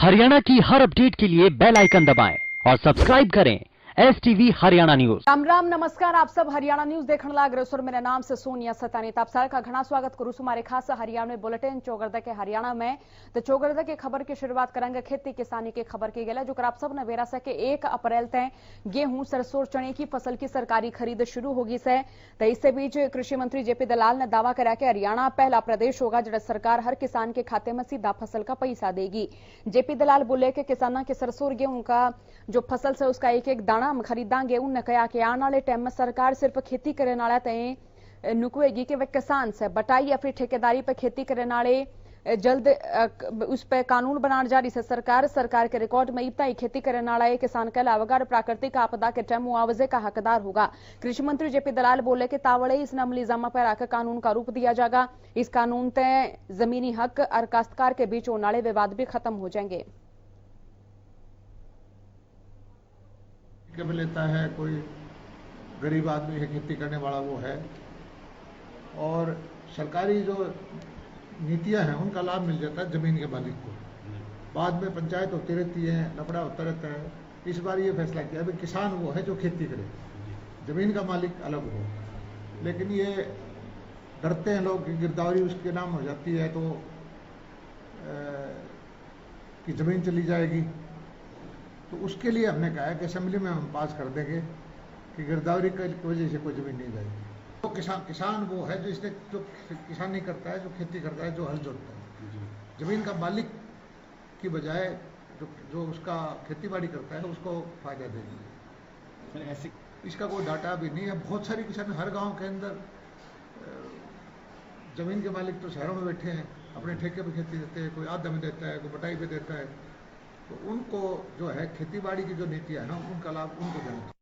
हरियाणा की हर अपडेट के लिए बेल आइकन दबाएं और सब्सक्राइब करें STV हरियाणा न्यूज। राम राम नमस्कार, आप सब हरियाणा न्यूज देखने लाग रहे हो। मेरा नाम से सोनिया सतानीत आप सारे का घना स्वागत करूँ हमारे खास हरियाणा में बुलेटिन चौगरदा के हरियाणा में। तो चौगरदा की खबर की शुरुआत करेंगे खेती किसानी की खबर की गला, जो आप सब ने बेरा सके 1 अप्रैल तक गेहूं सरसों और चने की फसल की सरकारी खरीद शुरू होगी से। तो इससे बीच कृषि मंत्री जेपी दलाल ने दावा करा कि हरियाणा पहला प्रदेश होगा जहां सरकार हर किसान के खाते में सीधा फसल का पैसा देगी। जेपी दलाल बोले कि किसानों के सरसों और गेहूं का जो फसल से उसका एक एक दाना हम खरीदांगे। उन्होंने कहा कि आने वाले टाइम में सरकार सिर्फ खेती करने वाला तय नुकवेगी कि वह किसान से बटाई या फिर ठेकेदारी पर खेती करने वाले जल्द उस पर कानून बनाने जा रही है सरकार के रिकॉर्ड में इतना ही खेती करने वाला है किसान के अलावा प्राकृतिक आपदा के टाइम मुआवजे का हकदार होगा। कृषि मंत्री जेपी दलाल बोले कि तावड़े इस अमली जमा पर आकर कानून का रूप दिया जाएगा। इस कानून तय जमीनी हक और काश्तकार के बीच होने वाले विवाद भी खत्म हो जाएंगे। लेता है कोई गरीब आदमी है, खेती करने वाला वो है, और सरकारी जो नीतियां हैं उनका लाभ मिल जाता है जमीन के मालिक को। बाद में पंचायत होती रहती है, लफड़ा होता रहता है। इस बार ये फैसला किया भाई किसान वो है जो खेती करे, जमीन का मालिक अलग हो। लेकिन ये डरते हैं लोग कि गिरदावरी उसके नाम हो जाती है तो कि जमीन चली जाएगी। तो उसके लिए हमने कहा है कि असेंबली में हम पास कर देंगे कि गिरदावरी की वजह से कोई जमीन नहीं जाएगी। तो किसान वो है जो इसने जो किसानी करता है, जो खेती करता है, जो हल जोतता है। जमीन का मालिक की बजाय जो उसका खेती बाड़ी करता है उसको फायदा देंगे। ऐसे इसका कोई डाटा भी नहीं है। बहुत सारी किसान हर गांव के अंदर जमीन के मालिक तो शहरों में बैठे हैं, अपने ठेके पे खेती देते हैं, कोई आधा में देता है, कोई बटाई पे देता है। तो उनको जो है खेती बाड़ी की जो नीति है ना, उनका लाभ उनको देना चाहिए।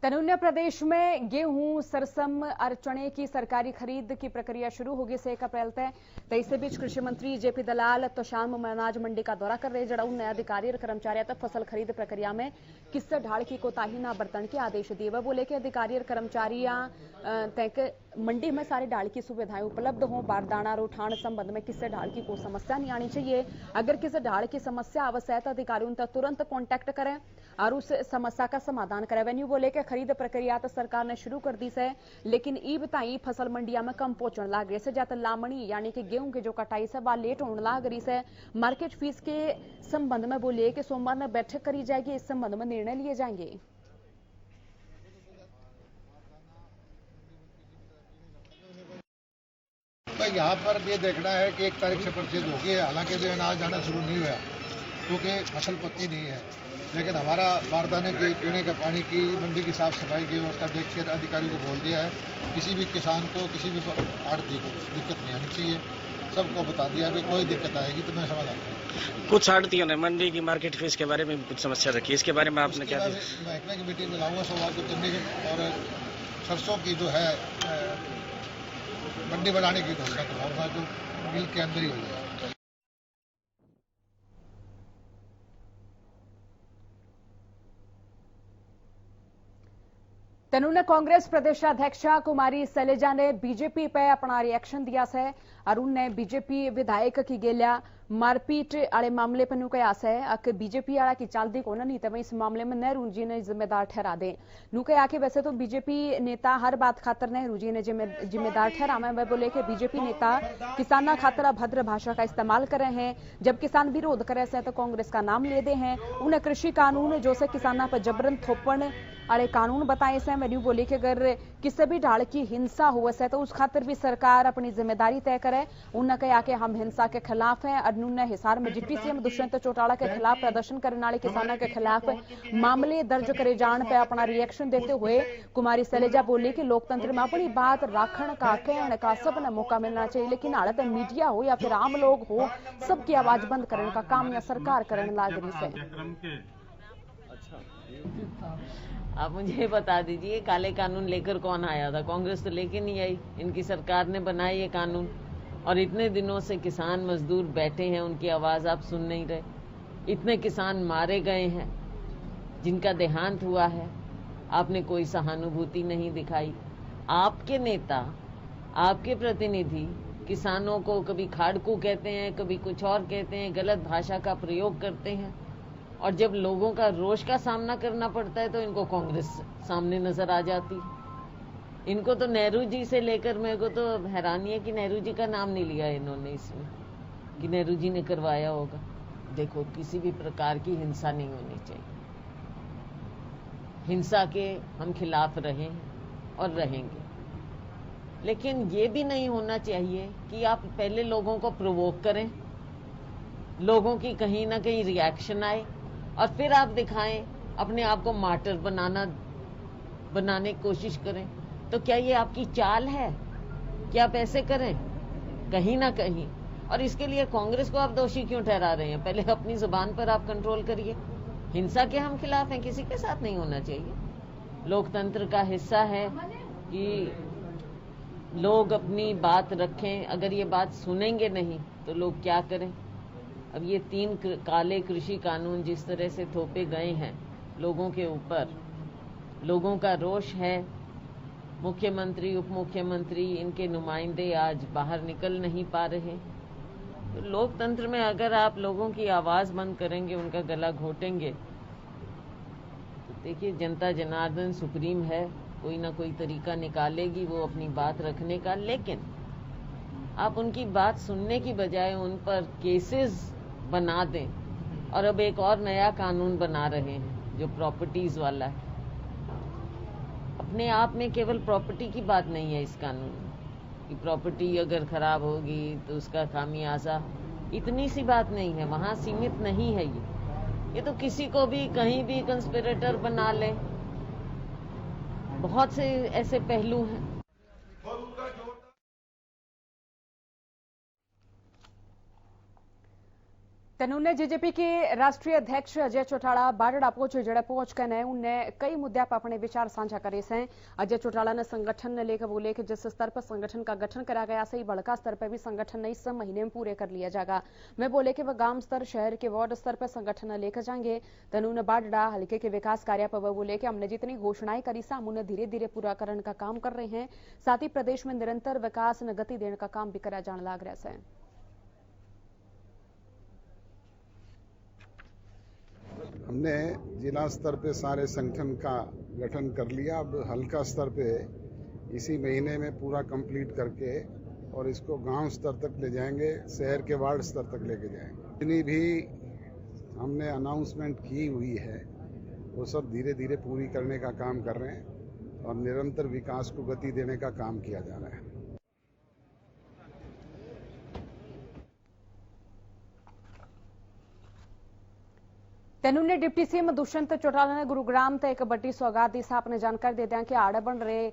तनुन्य प्रदेश में गेहूं सरसम और चने की सरकारी खरीद की प्रक्रिया शुरू होगी से 1 अप्रैल तक। तो इसी बीच कृषि मंत्री जेपी दलाल तो शाम में अनाज मंडी का दौरा कर रहे, जड़ा उन्हें अधिकारी और कर्मचारियों तक फसल खरीद प्रक्रिया में किस्से ढाल की कोताही न बरतने के आदेश दिए। वह बोले कि अधिकारी और कर्मचारियां तक मंडी में सारे ढाल की सुविधाएं उपलब्ध हों। बारदाना और उठान संबंध में किस्से ढाल की कोई समस्या नहीं आनी चाहिए। अगर किसी ढाल की समस्या अवश्य तो अधिकारी उन तक तुरंत कॉन्टैक्ट करें और उस समस्या का समाधान करें। वेन्यू बोले कि खरीद प्रक्रिया तो सरकार ने शुरू कर दी है, लेकिन ई बताई फसल मंडिया में कम पहुंचने लग रही है। ज्यादा लामणी यानी कि गेहूं की जो कटाई से बात लेट होने लग रही है। मार्केट फीस के संबंध में बोले कि सोमवार में बैठक करी जाएगी, इस संबंध में निर्णय लिए जाएंगे। यहाँ पर ये देखना है कि 1 तारीख से परचेज होगी। हालांकि जो अनाज आना शुरू नहीं हुआ क्योंकि फसल पक्की नहीं है, लेकिन हमारा बारदाने की, पीने के पानी की, मंडी की साफ सफाई की व्यवस्था देख के अधिकारी को बोल दिया है। किसी भी किसान को, किसी भी आड़ती को दिक्कत नहीं आनी चाहिए। सबको बता दिया कि कोई दिक्कत आएगी तो मैं समाधान करूँगा। कुछ आड़तियों ने मंडी की मार्केट फीस के बारे में कुछ समस्या रखी है, इसके बारे में आपने क्या दिया? महकमे की मीटिंग में लाऊंगा सोमवार को चंडीगढ़, और सरसों की जो है मंडी बढ़ाने की घोषणा करवाऊंगा जो मिल के अंदर ही हो जाएगा। तनुने कांग्रेस प्रदेशाध्यक्षा कुमारी शैलजा ने बीजेपी पे अपना रिएक्शन दिया है और उनने बीजेपी विधायक की गेलिया मारपीट आले मामले पर कहा है कि बीजेपी आला की चालती को नहीं तो इस मामले में नेहरू जी ने जिम्मेदार ठहरा दे। नुके आके वैसे तो बीजेपी नेता हर बात खातर नेहरू जी ने जिम्मेदार ठहरावे। वह बोले कि बीजेपी नेता किसाना खातर अभद्र भाषा का इस्तेमाल करे हैं। जब किसान विरोध करे से तो कांग्रेस का नाम ले दे हैं। उन्हें कृषि कानून जो से किसाना पर जबरन थोपण अरे कानून बताए से। वेन्यू बोले कि अगर किसी भी ढाल की हिंसा हुआ से तो उस खातिर भी सरकार अपनी जिम्मेदारी तय करे। उन्होंने कहा कि हम हिंसा के खिलाफ हैं। उन्होंने हिसार में डिप्टी सीएम दुष्यंत चौटाला के खिलाफ प्रदर्शन करने वाले किसानों के खिलाफ मामले दर्ज करे जाने पर अपना रिएक्शन देते हुए कुमारी शैलजा बोली कि लोकतंत्र में अपनी बात राखण का, कहने का सबने मौका मिलना चाहिए, लेकिन हालत मीडिया हो या फिर आम लोग हो, सबकी आवाज बंद करने का काम या सरकार करने लाग रही है। आप मुझे बता दीजिए, काले कानून लेकर कौन आया था? कांग्रेस तो लेके नहीं आई, इनकी सरकार ने बनाया ये कानून। और इतने दिनों से किसान मजदूर बैठे हैं, उनकी आवाज आप सुन नहीं रहे। इतने किसान मारे गए हैं, जिनका देहांत हुआ है, आपने कोई सहानुभूति नहीं दिखाई। आपके नेता, आपके प्रतिनिधि किसानों को कभी खाड़कू कहते हैं, कभी कुछ और कहते हैं, गलत भाषा का प्रयोग करते हैं, और जब लोगों का रोष का सामना करना पड़ता है तो इनको कांग्रेस सामने नजर आ जाती है। इनको तो नेहरू जी से लेकर, मेरे को तो हैरानी है कि नेहरू जी का नाम नहीं लिया इन्होंने इसमें, कि नेहरू जी ने करवाया होगा। देखो, किसी भी प्रकार की हिंसा नहीं होनी चाहिए। हिंसा के हम खिलाफ रहे हैं और रहेंगे, लेकिन ये भी नहीं होना चाहिए कि आप पहले लोगों को प्रोवोक करें, लोगों की कहीं ना कहीं रिएक्शन आए, और फिर आप दिखाएं, अपने आप को मार्टर बनाने की कोशिश करें। तो क्या ये आपकी चाल है कि आप ऐसे करें? कहीं ना कहीं। और इसके लिए कांग्रेस को आप दोषी क्यों ठहरा रहे हैं? पहले अपनी जुबान पर आप कंट्रोल करिए। हिंसा के हम खिलाफ हैं, किसी के साथ नहीं होना चाहिए। लोकतंत्र का हिस्सा है कि लोग अपनी बात रखें। अगर ये बात सुनेंगे नहीं तो लोग क्या करें? अब ये 3 काले कृषि कानून जिस तरह से थोपे गए हैं लोगों के ऊपर, लोगों का रोष है। मुख्यमंत्री, उप मुख्यमंत्री, इनके नुमाइंदे आज बाहर निकल नहीं पा रहे। तो लोकतंत्र में अगर आप लोगों की आवाज बंद करेंगे, उनका गला घोटेंगे, तो देखिए, जनता जनार्दन सुप्रीम है, कोई ना कोई तरीका निकालेगी वो अपनी बात रखने का। लेकिन आप उनकी बात सुनने की बजाय उन पर केसेस बना दें, और अब एक और नया कानून बना रहे हैं जो प्रॉपर्टीज वाला है। अपने आप में केवल प्रॉपर्टी की बात नहीं है इस कानून में, कि प्रॉपर्टी अगर खराब होगी तो उसका खामियाजा, इतनी सी बात नहीं है, वहां सीमित नहीं है ये तो किसी को भी कहीं भी कंस्पिरेटर बना ले। बहुत से ऐसे पहलू हैं। तेनूने जेजेपी के राष्ट्रीय अध्यक्ष अजय चौटाला बारड़ा पहुंचे, जड़े पहुंच कर उनने कई मुद्दे पर अपने विचार साझा करे से। अजय चौटाला ने संगठन ने लेकर बोले कि जिस स्तर पर संगठन का गठन करा गया से, बड़का स्तर पर भी संगठन इस महीने में पूरे कर लिया जाएगा। मैं बोले कि वह गांव स्तर, शहर के वार्ड स्तर पर संगठन लेकर जाएंगे। तेनूने बारड़ा हल्के के विकास कार्य पर वह बोले कि हमने जितनी घोषणाएं करी से हम उन्हें धीरे धीरे पूरा करने का काम कर रहे हैं। साथ ही प्रदेश में निरंतर विकास न गति देने का काम भी करा जाने लग रहा है। हमने जिला स्तर पे सारे संगठन का गठन कर लिया। अब हल्का स्तर पे इसी महीने में पूरा कंप्लीट करके और इसको गांव स्तर तक ले जाएंगे, शहर के वार्ड स्तर तक लेके जाएंगे। जितनी भी हमने अनाउंसमेंट की हुई है वो सब धीरे धीरे पूरी करने का काम कर रहे हैं और निरंतर विकास को गति देने का काम किया जा रहा है। तेनूने डिप्टी सीएम दुष्यंत चौटाला ने गुरुग्राम तक एक बड़ी सौगात दी। आपने जानकारी देते हैं कि आड़े बन रहे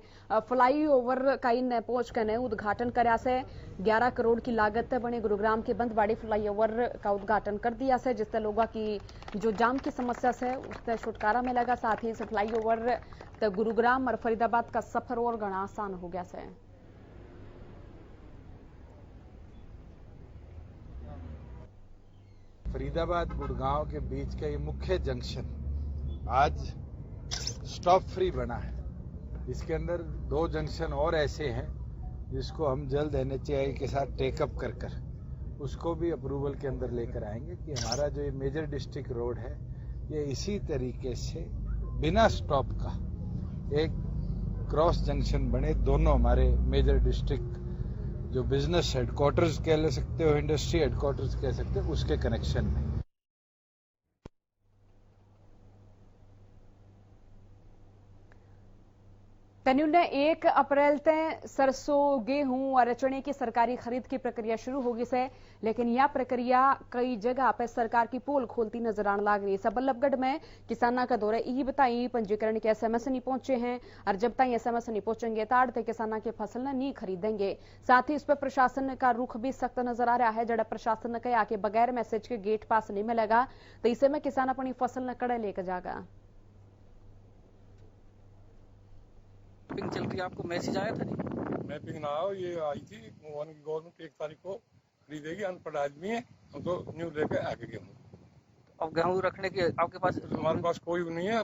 फ्लाईओवर का इन पहुंच कर उद्घाटन कराया से। 11 करोड़ की लागत से बने गुरुग्राम के बंदवाड़ी फ्लाईओवर का उद्घाटन कर दिया से, जिससे लोगों की जो जाम की समस्या से उससे छुटकारा मिलेगा। साथ ही इस फ्लाईओवर तक गुरुग्राम और फरीदाबाद का सफर और घना आसान हो गया से। फरीदाबाद गुड़गांव के बीच का ये मुख्य जंक्शन आज स्टॉप फ्री बना है। इसके अंदर 2 जंक्शन और ऐसे हैं जिसको हम जल्द NHAI के साथ टेकअप कर उसको भी अप्रूवल के अंदर लेकर आएंगे कि हमारा जो ये मेजर डिस्ट्रिक्ट रोड है ये इसी तरीके से बिना स्टॉप का एक क्रॉस जंक्शन बने। दोनों हमारे मेजर डिस्ट्रिक्ट जो बिजनेस हेडक्वार्टर्स कह सकते हो, इंडस्ट्री हेडक्वार्टर्स कह सकते हो, उसके कनेक्शन में। तेनूने 1 अप्रैल से सरसों, गेहूं और चने की सरकारी खरीद की प्रक्रिया शुरू होगी से, लेकिन यह प्रक्रिया कई जगह पर सरकार की पोल खोलती नजर आने लग रही है। बल्लभगढ़ में किसानों का दौरा यही बताई पंजीकरण के SMS नहीं पहुंचे हैं, और जब तक SMS नहीं पहुंचेंगे ताड़ते किसानों की फसल नहीं खरीदेंगे। साथ ही इस पर प्रशासन का रुख भी सख्त नजर आ रहा है। जड़ा प्रशासन ने कहा कि बगैर मैसेज के गेट पास नहीं मिलेगा, तो इसे में किसान अपनी फसल न कड़े लेकर जाएगा। मैपिंग चल रही है, आपको मैसेज आया था? नहीं, मैपिंग ना आओ, ये आई थी गवर्नमेंट 1 तारीख को खरीदेगी। अनपढ़ आदमी है, हम तो न्यूज लेके आगे गेहूँ। अब गेहूं रखने के आपके पास? हमारे पास कोई नहीं है,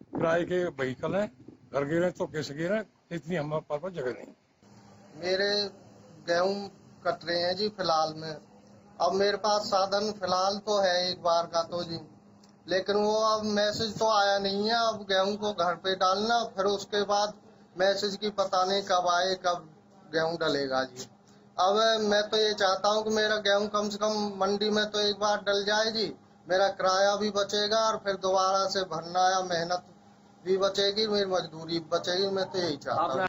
किराए के व्हीकल है, घर गिरे तो कैसे गिरे, इतनी हमारे पास जगह नहीं। मेरे गेहूं कट रहे हैं जी फिलहाल में। अब मेरे पास साधन फिलहाल तो है एक बार का तो जी, लेकिन वो अब मैसेज तो आया नहीं है। अब गेहूं को घर पे डालना, फिर उसके बाद मैसेज की पता नहीं कब आए, कब गेहूं डलेगा जी। अब मैं तो ये चाहता हूँ कि मेरा गेहूं कम से कम मंडी में तो एक बार डल जाए जी, मेरा किराया भी बचेगा और फिर दोबारा से भरना या मेहनत भी बचेगी, मेरी मजदूरी भी बचेगी। मैं तो यही चाहता हूँ।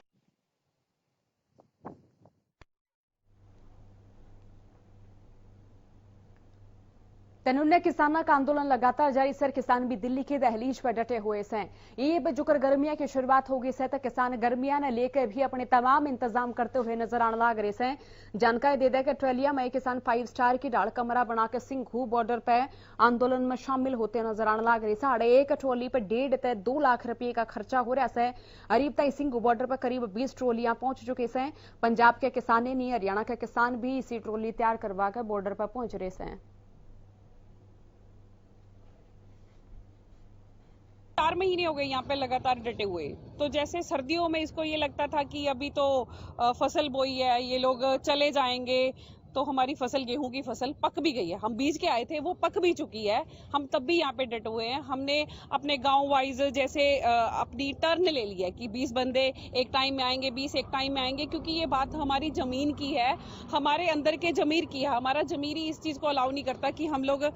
तनुन्ने किसानों का आंदोलन लगातार जारी सर, किसान भी दिल्ली की दहलीज पर डटे हुए हैं। ये बजुकर गर्मिया की शुरुआत होगी से तो किसान गर्मिया ने लेकर भी अपने तमाम इंतजाम करते हुए नजर आने लग रहे हैं। जानकारी दे दें कि ट्रेलिया में किसान 5 स्टार की ढाल कमरा बनाकर सिंघू बॉर्डर पर आंदोलन में शामिल होते नजर आने लग रहे हैं। साढ़े एक ट्रॉली पर 1.5 से 2 लाख रुपए का खर्चा हो रहा है। अरीब तक सिंघू बॉर्डर पर करीब 20 ट्रॉलियां पहुंच चुके हैं। पंजाब के किसान नहीं, हरियाणा के किसान भी इसी ट्रॉली तैयार करवा कर बॉर्डर पर पहुंच रहे हैं। 4 महीने हो गए यहाँ पे लगातार डटे हुए। तो जैसे सर्दियों में इसको ये लगता था कि अभी तो फसल बोई है, ये लोग चले जाएंगे, तो हमारी फसल, गेहूं की फसल पक भी गई है। हम बीज के आए थे, वो पक भी चुकी है। हम तब भी यहाँ पे डटे हुए हैं। हमने अपने गांव वाइज जैसे अपनी टर्न ले ली है कि 20 बंदे एक टाइम में आएंगे, 20 एक टाइम में आएंगे, क्योंकि ये बात हमारी जमीन की है, हमारे अंदर के जमीर की है। हमारा जमीर ही इस चीज को अलाउ नहीं करता कि हम लोग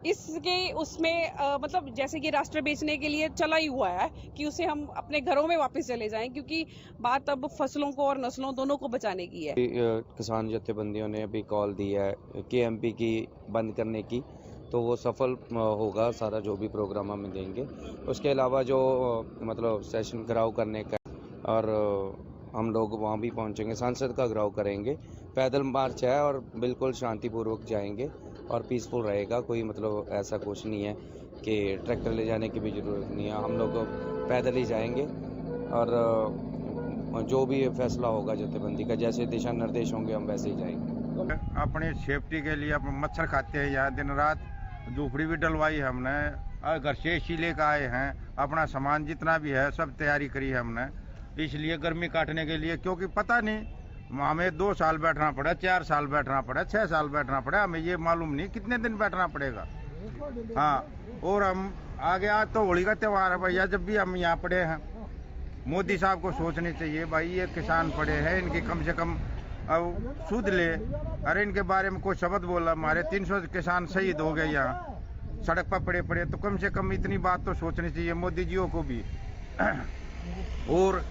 इसके उसमें मतलब जैसे कि राष्ट्र बेचने के लिए चला ही हुआ है कि उसे हम अपने घरों में वापस चले जाएं, क्योंकि बात अब फसलों को और नस्लों दोनों को बचाने की है। किसान जत्थेबंदियों ने अभी कॉल दी है KMP की बंद करने की, तो वो सफल होगा सारा जो भी प्रोग्राम हम देंगे। उसके अलावा जो मतलब सेशन घिराव करने का, और हम लोग वहाँ भी पहुँचेंगे, सांसद का घिराव करेंगे। पैदल मार्च है और बिल्कुल शांतिपूर्वक जाएंगे और पीसफुल रहेगा। कोई मतलब ऐसा कुछ नहीं है कि ट्रैक्टर ले जाने की भी जरूरत नहीं है। हम लोग पैदल ही जाएंगे और जो भी फैसला होगा जत्थेबंदी का, जैसे दिशा निर्देश होंगे, हम वैसे ही जाएंगे। अपने सेफ्टी के लिए अपन मच्छर खाते हैं यहाँ दिन रात, झोपड़ी भी डलवाई है हमने, घर से एसी लेकर आए हैं, अपना सामान जितना भी है सब तैयारी करी है हमने, इसलिए गर्मी काटने के लिए। क्योंकि पता नहीं हमें 2 साल बैठना पड़ा, 4 साल बैठना पड़ा, 6 साल बैठना पड़ा, हमें ये मालूम नहीं कितने दिन बैठना पड़ेगा। हाँ, और हम आगे, आज तो होली का त्योहार है भैया, जब भी हम यहाँ पड़े हैं, मोदी साहब को सोचनी चाहिए भाई, ये किसान पड़े हैं, इनकी कम से कम अब सुध ले। अरे इनके बारे में कोई शब्द बोला, हमारे 300 किसान शहीद हो गए यहाँ सड़क पर पड़े, तो कम से कम इतनी बात तो सोचनी चाहिए मोदी जी को भी। और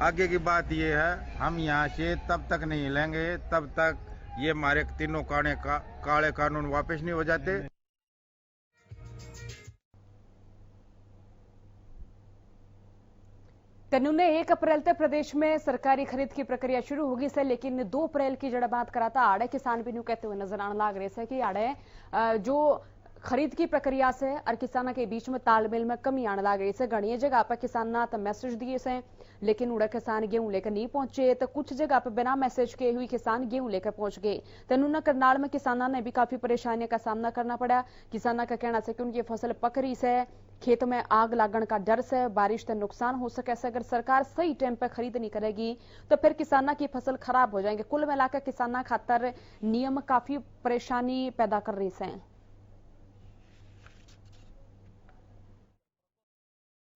आगे की बात ये है, हम यहाँ से तब तक नहीं हिलेंगे तब तक ये हमारे तीनों काले कानून वापस नहीं हो जाते। कानून 1 अप्रैल तक प्रदेश में सरकारी खरीद की प्रक्रिया शुरू होगी से, लेकिन 2 अप्रैल की जड़ा बात कराता आड़े किसान भी कहते हुए नजर आने लग रहे कि आड़े जो खरीद की प्रक्रिया से और किसानों के बीच में तालमेल में कमी आने लग रही है। घनी जगह पर किसान तो मैसेज दिए से, लेकिन उड़े किसान गेहूं लेकर नहीं पहुंचे, तो कुछ जगह पर बिना मैसेज के हुई किसान गेहूं लेकर पहुंच गए। तनुना करनाल में किसानों ने भी काफी परेशानियों का सामना करना पड़ा। किसानों का कहना है कि उनकी फसल पक रही से, खेत में आग लागण का डर से, बारिश से नुकसान हो सके से। अगर सरकार सही टाइम पर खरीद नहीं करेगी तो फिर किसानों की फसल खराब हो जाएंगे। कुल मिलाकर किसानों खातर नियम काफी परेशानी पैदा कर रही है।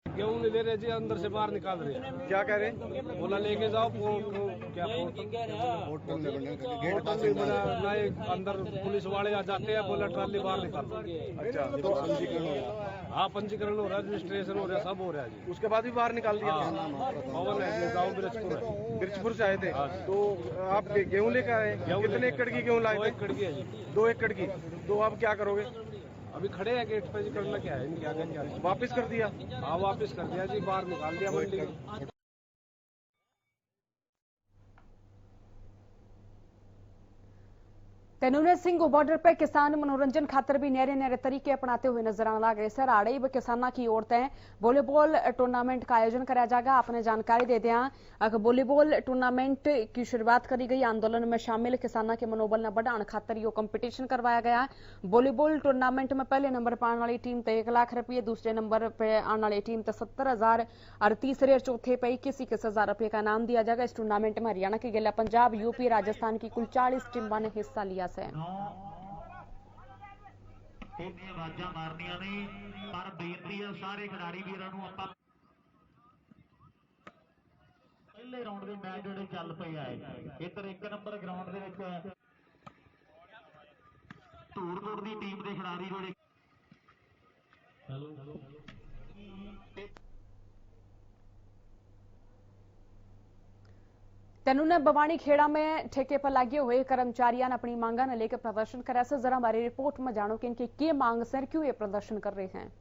गेहूं नहीं दे रहे जी, अंदर से बाहर निकाल रहे हैं। क्या कह रहे हैं? बोला लेके जाओ, क्या अंदर पुलिस वाले आ जाते हैं, बोला ट्राली बाहर निकाल। अच्छा, तो हाँ पंजीकरण हो रहा है, रजिस्ट्रेशन हो रहा है, सब हो रहा है जी। उसके बाद भी बाहर निकाल दिया। पवन है, गाँव बिरजपुर से आए थे, तो आप गेहूँ लेकर आए? कितने एकड़ की गेहूँ लाए? 2 एकड़ की है जी। 2 एकड़ की, तो आप क्या करोगे? अभी खड़े हैं गेट पे जी, करना क्या है? इनके आगे क्या है? वापस कर दिया? हाँ वापस कर दिया जी, बाहर निकाल दिया मंडी में। तेनूने सिंह बॉर्डर पर किसान मनोरंजन खातर भी नए नए तरीके अपनाते हुए नजर आने लग रहे सर। आड़े किसानों की औरतें वॉलीबॉल टूर्नामेंट का आयोजन कराया जाएगा। आपने जानकारी दे दिया वॉलीबॉल टूर्नामेंट की शुरुआत करी गई। आंदोलन में शामिल किसानों के मनोबल न बढ़ाने खातर यो कंपटीशन करवाया गया। वॉलीबॉल टूर्नामेंट में पहले नंबर पर आने वाली टीम तो 1 लाख रुपये, दूसरे नंबर पर आने वाली टीम तो 70,000 और तीसरे और चौथे पर 21,000 रुपये का इनाम दिया जाएगा। इस टूर्नामेंट में हरियाणा की गला पंजाब, यूपी, राजस्थान की कुल 40 टीमों ने हिस्सा लिया है। मारनिया नहीं पर बेनती है सारे खिडारी वीरां नूं आपां पहले राउंड के मैच जिहड़े चल पे आए इधर 1 नंबर ग्राउंड दे विच धूड़ दी टीम के खिडारी जिहड़े तेनू ने बवानी खेड़ा में ठेके पर लगे हुए कर्मचारियों ने अपनी मांगा ने लेकर प्रदर्शन कराया से। जरा हमारी रिपोर्ट में जानो कि इनकी क्या मांग से, क्यों ये प्रदर्शन कर रहे हैं।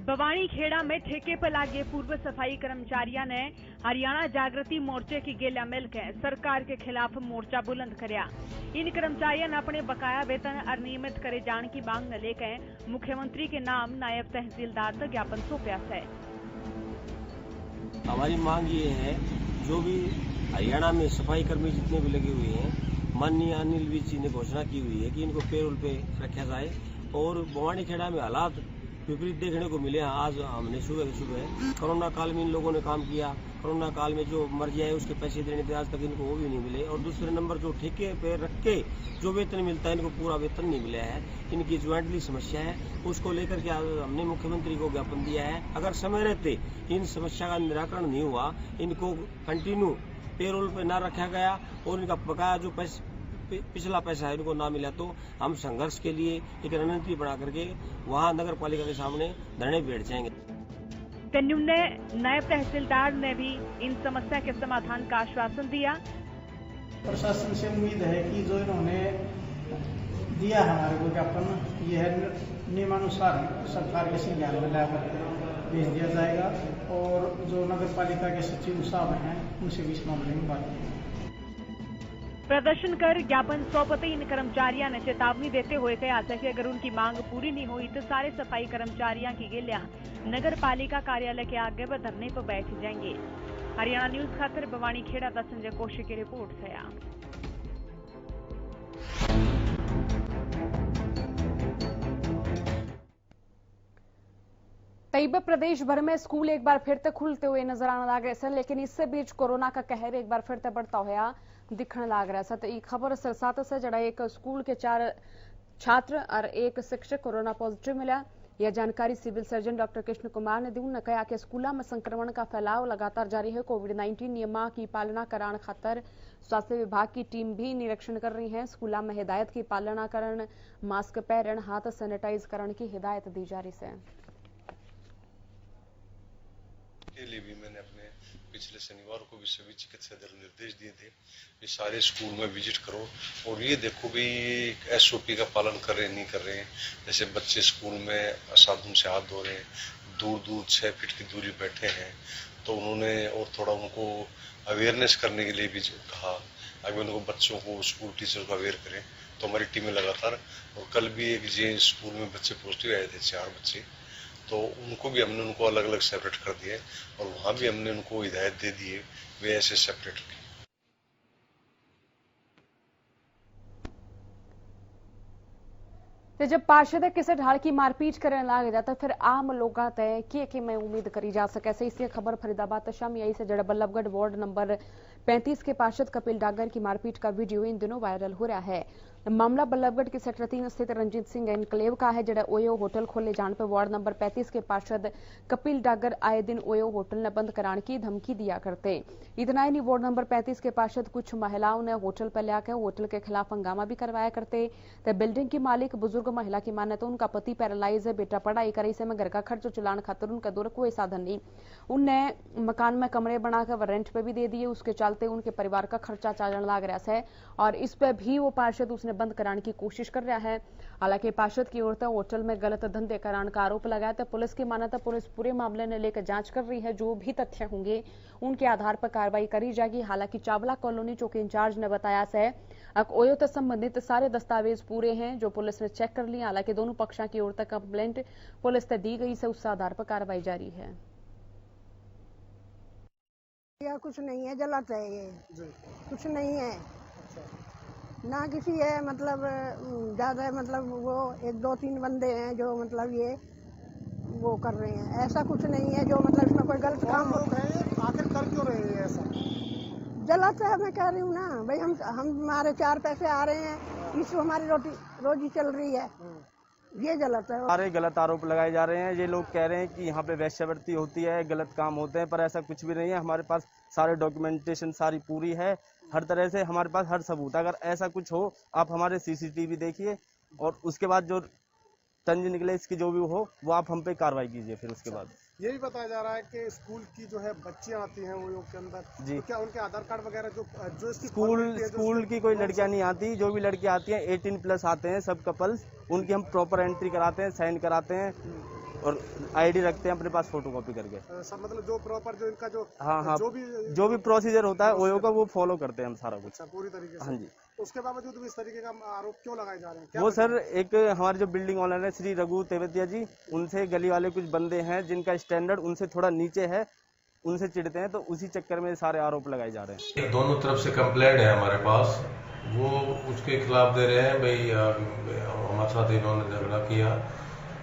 बवानी खेड़ा में ठेके पर लगे पूर्व सफाई कर्मचारियों ने हरियाणा जागृति मोर्चे की गेला मिलकर सरकार के खिलाफ मोर्चा बुलंद कराया। इन कर्मचारियों ने अपने बकाया वेतन अनियमित करे जाने की मांग न लेकर मुख्यमंत्री के नाम नायब तहसीलदार तक ज्ञापन सौंपा है। हमारी मांग ये है, जो भी हरियाणा में सफाई कर्मी जितने भी लगे हुए हैं, माननीय अनिल विज जी ने घोषणा की हुई है कि इनको पेरोल पे रखा जाए। और बवानी खेड़ा में हालात विपरीत देखने को मिले। आज हमने सुबह कोरोना काल में इन लोगों ने काम किया। कोरोना काल में जो मर गया है उसके पैसे देने थे, आज तक इनको वो भी नहीं मिले। और दूसरे नंबर जो ठेके पे रख के जो वेतन मिलता है, इनको पूरा वेतन नहीं मिला है। इनकी ज्वाइंटली समस्या है, उसको लेकर के हमने मुख्यमंत्री को ज्ञापन दिया है। अगर समय रहते इन समस्या का निराकरण नहीं हुआ, इनको कंटिन्यू पेरोल पे न रखा गया और इनका बकाया जो पिछला पैसा है इनको ना मिला, तो हम संघर्ष के लिए एक रणनीति बना करके वहाँ नगर पालिका के सामने धरने बैठ जाएंगे। तेनू ने नायब तहसीलदार ने भी इन समस्या के समाधान का आश्वासन दिया। प्रशासन से उम्मीद है कि जो इन्होंने दिया हमारे को ज्ञापन, यह नियमानुसार सरकार के संज्ञान में लाकर भेज दिया जाएगा। और जो नगर पालिका के सचिव साहब हैं उनसे भी इस मामले में बात की। प्रदर्शन कर ज्ञापन सौंपते इन कर्मचारियों ने चेतावनी देते हुए कहा कि अगर उनकी मांग पूरी नहीं हुई तो सारे सफाई कर्मचारियों की गिलिया नगर पालिका कार्यालय के आगे व धरने पर बैठ जाएंगे। हरियाणा न्यूज खातर बवानी खेड़ा का संजय कौशिक की रिपोर्ट है। तैयब प्रदेश भर में स्कूल एक बार फिर से खुलते हुए नजर आने लग रहे हैं, लेकिन इससे बीच कोरोना का कहर एक बार फिर से बढ़ता हुआ दिखने लग रहा है। तो ये खबर सरसात से जड़ा एक स्कूल के 4 छात्र और एक शिक्षक कोरोना पॉजिटिव मिला। यह जानकारी civil surgeon doctor Krishna Kumar ने दी। उन्होंने कहा कि स्कूलों में संक्रमण का फैलाव लगातार जारी है। कोविड-19 नियमों की पालना कराने खातर स्वास्थ्य विभाग की टीम भी निरीक्षण कर रही है। स्कूलों में हिदायत की पालना करन, मास्क पहनन, हाथ सैनिटाइज करने की हिदायत दी जा रही है। के लिए भी मैंने अपने पिछले शनिवार को भी सभी चिकित्सा दल निर्देश दिए थे कि सारे स्कूल में विजिट करो और ये देखो भी SOP का पालन कर रहे हैं नहीं कर रहे हैं। जैसे बच्चे स्कूल में साबुन से हाथ धो रहे हैं, दूर 6 फीट की दूरी बैठे हैं, तो उन्होंने और थोड़ा उनको अवेयरनेस करने के लिए भी कहा। अगर उनको बच्चों को स्कूल टीचर को अवेयर करें, तो हमारी टीमें लगातार, और कल भी एक जे स्कूल में बच्चे पॉजिटिव आए थे 4 बच्चे, तो उनको भी हमने उनको अलग अलग सेपरेट कर दिए और वहां भी हमने उनको हिदायत दे दी है वे ऐसे सेपरेट रखें। तो जब पार्षद किसी ढाल की मारपीट करने लग जाता फिर आम लोगों तय कि मैं उम्मीद करी जा सके। इसी खबर फरीदाबाद शामी आई से जड़ा बल्लभगढ़ वार्ड नंबर 35 के पार्षद कपिल डागर की मारपीट का वीडियो इन दिनों वायरल हो रहा है। मामला बल्लभगढ़ के सेक्टर 3 स्थित रंजीत सिंह एनक्लेव का है, जड़ा ओयो होटल खोले जाने पर वार्ड नंबर 35 के पार्षद कपिल डागर आए दिन ओयो होटल ने बंद कराने की धमकी दिया करते। इतना ही नहीं, वार्ड नंबर 35 के पार्षद कुछ महिलाओं ने होटल पर लाकर होटल के खिलाफ हंगामा भी करवाया करते। तो बिल्डिंग की मालिक बुजुर्ग महिला की माने तो उनका पति पैरालाइज है, बेटा पढ़ाई करे से में घर का खर्च चलाने खातिर उनका दूर कोई साधन नहीं। उनने मकान में कमरे बनाकर रेंट पे भी दे दिए, उसके चलते उनके परिवार का खर्चा चलने लग रहा है। और इस पे भी वो पार्षद उसने ने बंद कराने की कोशिश कर रहा है। हालांकि पार्षद की ओर से होटल में गलत धंधे कराने का आरोप लगाया तो पुलिस की माने तो पुलिस पूरे मामले ने लेकर जांच कर रही है। जो भी तथ्य होंगे उनके आधार पर कार्रवाई करी जाएगी। हालांकि चावला कॉलोनी चौकी इंचार्ज ने बताया है ओयो से संबंधित सारे दस्तावेज पूरे हैं जो पुलिस ने चेक कर लिए। हालांकि दोनों पक्षों की ओर तक कंप्लेंट पुलिस से दी गई से उस आधार पर कार्रवाई जारी है। या कुछ नहीं है, गलत है ये, कुछ नहीं है ना किसी है, मतलब ज्यादा मतलब वो 1-2-3 बंदे हैं जो मतलब ये वो कर रहे हैं, ऐसा कुछ नहीं है जो मतलब इसमें कोई गलत काम होता है। आखिर कर क्यों रहे हैं ऐसा? गलत है, मैं कह रही हूँ ना भाई, हम हमारे 4 पैसे आ रहे हैं, इससे हमारी रोजी चल रही है, ये गलत है। सारे गलत आरोप लगाए जा रहे हैं। ये लोग कह रहे हैं कि यहाँ पे वैश्यावृत्ति होती है, गलत काम होते हैं, पर ऐसा कुछ भी नहीं है। हमारे पास सारे डॉक्यूमेंटेशन सारी पूरी है, हर तरह से हमारे पास हर सबूत। अगर ऐसा कुछ हो आप हमारे सीसीटीवी देखिए और उसके बाद जो तंज निकले इसकी जो भी हो वो आप हम पे कार्रवाई कीजिए। फिर उसके बाद ये भी बताया जा रहा है कि स्कूल की जो है बच्चियां आती हैं वो के अंदर जी, तो क्या उनके आधार कार्ड वगैरह जो इसकी स्कूल की कोई लड़कियां नहीं आती, जो भी लड़कियां आती हैं 18+ आते हैं सब कपल्स, उनकी हम प्रॉपर एंट्री कराते हैं, साइन कराते हैं और आईडी रखते हैं अपने पास फोटोकॉपी करके। सब मतलब जो प्रॉपर जो इनका जो हाँ जो भी प्रोसीजर होता है ओयो का वो फॉलो करते हैं हम सारा कुछ पूरी तरीके से। हाँ जी। उसके बावजूद भी इस तरीके का आरोप क्यों लगाए जा रहे हैं? वो सर एक हमारे जो बिल्डिंग ओनर है श्री रघु तेवतिया जी, उनसे गली वाले कुछ बंदे हैं जिनका स्टैंडर्ड उनसे थोड़ा नीचे है, उनसे चिढ़ते हैं, तो उसी चक्कर में सारे आरोप लगाए जा रहे हैं। दोनों तरफ से कंप्लेंट है हमारे पास, वो उसके खिलाफ दे रहे हैं भाई हमारे साथ इन्होंने झगड़ा किया,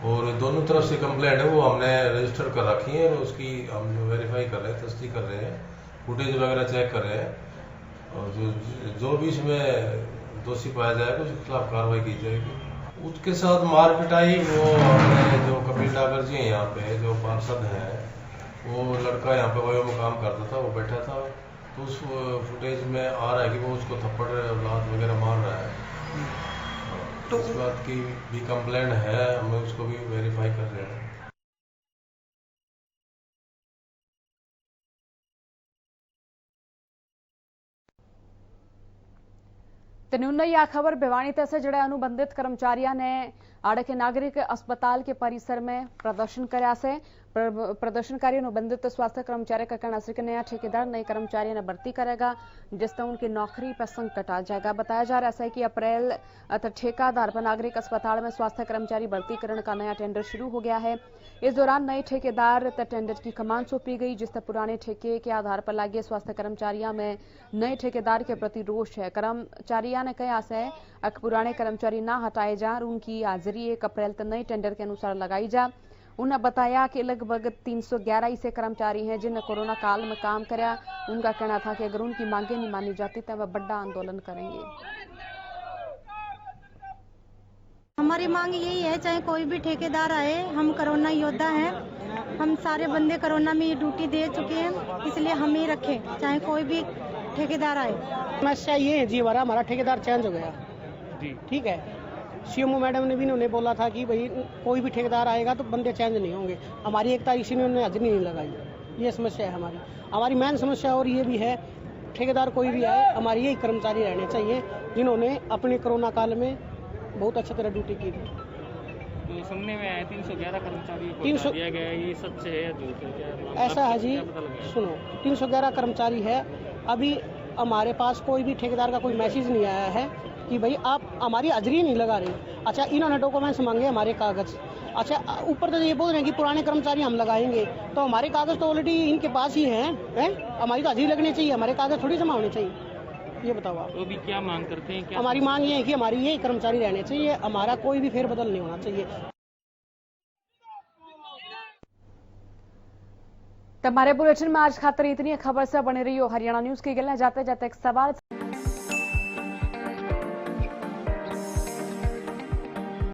और दोनों तरफ से कंप्लेंट है वो हमने रजिस्टर कर रखी है और उसकी हम वेरीफाई कर रहे हैं, तस्दीक कर रहे हैं, फुटेज वगैरह चेक कर रहे हैं, और जो भी इसमें दोषी पाया जाएगा उसके खिलाफ कार्रवाई की जाएगी। उसके साथ मार पिटाई वो हमने जो कपिल डागर जी हैं यहाँ पे जो पार्षद हैं, वो लड़का यहाँ पे ओयो में काम करता था, वो बैठा था, तो उस फुटेज में आ रहा है कि वो उसको थप्पड़ लात वगैरह मार रहा है। तो इस बात की भी कंप्लेंट है, हम उसको भी वेरीफाई कर रहे हैं। तनुन्नई आ खबर भिवानी से जड़े अनुबंधित कर्मचारियों ने आड़के नागरिक अस्पताल के परिसर में प्रदर्शन कराया से। प्रदर्शनकारी अनुबंधित स्वास्थ्य कर्मचारी का कहना है कि नया ठेकेदार नए कर्मचारियों ने भर्ती करेगा जिससे उनकी नौकरी पर संकट आ जाएगा। बताया जा रहा है कि अप्रैल ठेकेदार पर नागरिक अस्पताल में स्वास्थ्य कर्मचारी भर्तीकरण का नया टेंडर शुरू हो गया है। इस दौरान नए ठेकेदार टेंडर की कमान सौंपी गई, जिससे पुराने ठेके के आधार पर लगे स्वास्थ्य कर्मचारियों में नए ठेकेदार के प्रति रोष है। कर्मचारियों ने कहा है कि पुराने कर्मचारी ना हटाए जा, उनकी हाजिरी 1 अप्रैल तक नए टेंडर के अनुसार लगाई जा। उन्होंने बताया कि लगभग 311 ऐसे कर्मचारी हैं जिन्हें कोरोना काल में काम कराया। उनका कहना था कि अगर उनकी मांगे नहीं मानी जाती तो वह बड़ा आंदोलन करेंगे। हमारी मांग यही है, चाहे कोई भी ठेकेदार आए, हम कोरोना योद्धा हैं, हम सारे बंदे कोरोना में ये ड्यूटी दे चुके हैं, इसलिए हम ही रखें चाहे कोई भी ठेकेदार आए। समस्या ये है जी, हमारा ठेकेदार चेंज हो गया जी, ठीक है। सीएमओ मैडम ने भी उन्होंने बोला था कि भाई कोई भी ठेकेदार आएगा तो बंदे चेंज नहीं होंगे। हमारी 1 तारीख से उन्होंने हाजिरी नहीं लगाई, ये समस्या है हमारी मेन समस्या। और ये भी है, ठेकेदार कोई भी आए, हमारी यही कर्मचारी रहने चाहिए जिन्होंने अपने कोरोना काल में बहुत अच्छी तरह ड्यूटी की थी। तो सुनने में आया 311 कर्मचारी को दिया गया, ये सच है या झूठ है? ऐसा है जी, सुनो, 311 कर्मचारी है। अभी हमारे पास कोई भी ठेकेदार का कोई मैसेज नहीं आया है कि भाई आप हमारी हाजिरी नहीं लगा रहे। अच्छा, इन्होंने डॉक्यूमेंट्स मांगे, हमारे कागज। अच्छा, ऊपर तो ये बोल रहे हैं कि पुराने कर्मचारी हम लगाएंगे, तो हमारे कागज तो ऑलरेडी इनके पास ही हैं, हमारी तो हाजिरी लगनी चाहिए, हमारे कागज थोड़ी जमा होने चाहिए। ये बताओ आप। तो अभी क्या मांग करते हैं? क्या हमारी मांग ये है कि हमारी यही कर्मचारी रहने चाहिए, हमारा कोई भी फेरबदल नहीं होना चाहिए। हमारे बुलेटिन में आज खातिर इतनी खबर से बने रही हो। हरियाणा न्यूज की गल जाते जाते एक सवाल